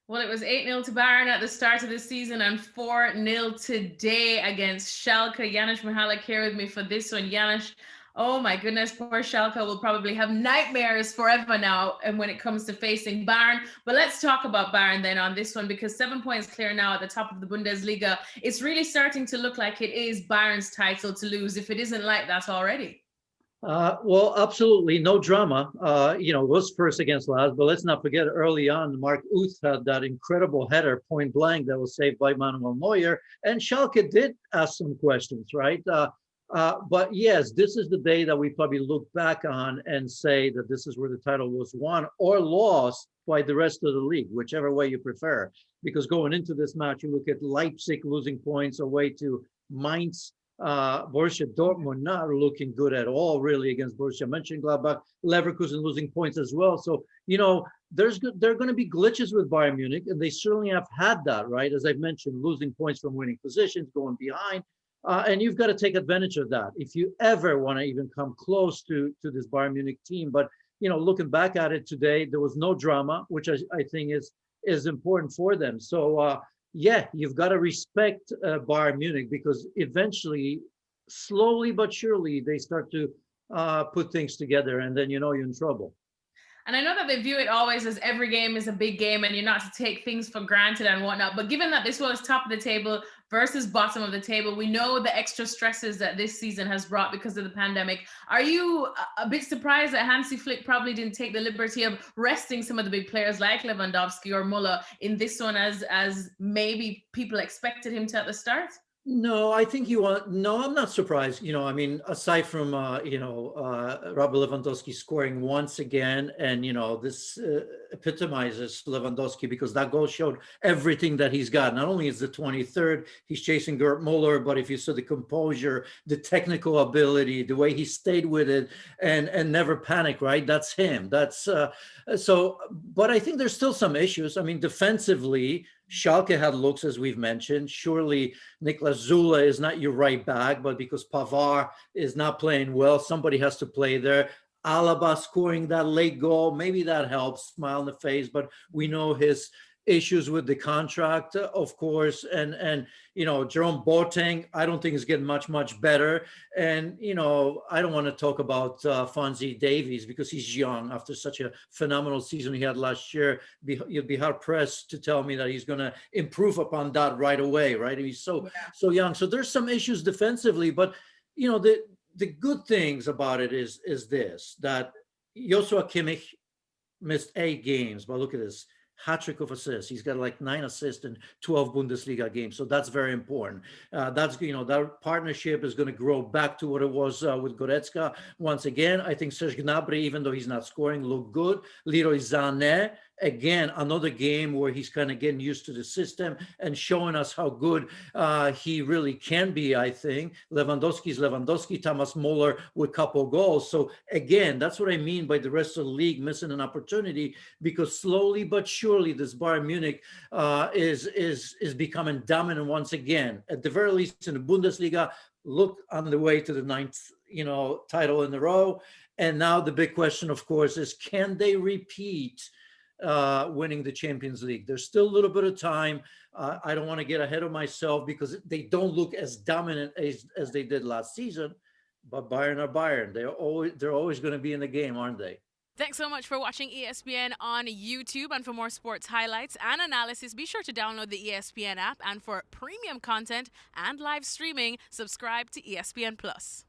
Well, it was 8-0 to Bayern at the start of the season and 4-0 today against Schalke. Janusz Michallik here with me for this one. Janusz, oh my goodness, poor Schalke will probably have nightmares forever now and when it comes to facing Bayern. But let's talk about Bayern then on this one, because 7 points clear now at the top of the Bundesliga. It's really starting to look like it is Bayern's title to lose, if it isn't like that already. Well, absolutely no drama. It was first against Laz, but let's not forget early on, Mark Uth had that incredible header point blank that was saved by Manuel Neuer, and Schalke did ask some questions, right? But yes, this is the day that we probably look back on and say that this is where the title was won or lost by the rest of the league, whichever way you prefer. Because going into this match, you look at Leipzig losing points away to Mainz. Borussia Dortmund not looking good at all, really, against Borussia Mönchengladbach. Leverkusen losing points as well. So, there are going to be glitches with Bayern Munich, and they certainly have had that, right? As I've mentioned, losing points from winning positions, going behind. And you've got to take advantage of that if you ever want to even come close to this Bayern Munich team. But, looking back at it today, there was no drama, which I think is important for them. So, yeah, you've got to respect Bayern Munich, because eventually, slowly but surely, they start to put things together, and then you're in trouble. And I know that they view it always as every game is a big game and you're not to take things for granted and whatnot. But given that this was top of the table versus bottom of the table, we know the extra stresses that this season has brought because of the pandemic. Are you a bit surprised that Hansi Flick probably didn't take the liberty of resting some of the big players like Lewandowski or Muller in this one as maybe people expected him to at the start? No, I think you want. No, I'm not surprised. Aside from Robert Lewandowski scoring once again, and this epitomizes Lewandowski, because that goal showed everything that he's got. Not only is the 23rd, he's chasing Gerd Müller, but if you saw the composure, the technical ability, the way he stayed with it, and never panic, right? That's him. That's so. But I think there's still some issues. I mean, defensively, Schalke had looks, as we've mentioned. Surely Niklas Zula is not your right back, but because Pavard is not playing well, somebody has to play there. Alaba scoring that late goal, maybe that helps, smile on the face, but we know his issues with the contract, of course, and Jerome Boateng, I don't think is getting much better. And I don't want to talk about Fonzie Davies, because he's young after such a phenomenal season he had last year. You'd be hard pressed to tell me that he's going to improve upon that right away, right? He's so young. So there's some issues defensively, but the good things about it is this, that Joshua Kimmich missed 8 games, but look at this. Hat-trick of assists. He's got like 9 assists in 12 Bundesliga games. So that's very important. That partnership is going to grow back to what it was with Goretzka. Once again, I think Serge Gnabry, even though he's not scoring, looked good. Leroy Sané, again, another game where he's kind of getting used to the system and showing us how good he really can be, I think. Lewandowski's Lewandowski, Thomas Muller with a couple goals. So again, that's what I mean by the rest of the league missing an opportunity, because slowly but surely this Bayern Munich is becoming dominant once again. At the very least in the Bundesliga, look on the way to the 9th title in a row. And now the big question, of course, is can they repeat winning the Champions League? There's still a little bit of time. I don't want to get ahead of myself, because they don't look as dominant as they did last season. But Bayern are Bayern. They're always going to be in the game, aren't they? Thanks so much for watching ESPN on YouTube. And for more sports highlights and analysis, be sure to download the ESPN app. And for premium content and live streaming, subscribe to ESPN Plus.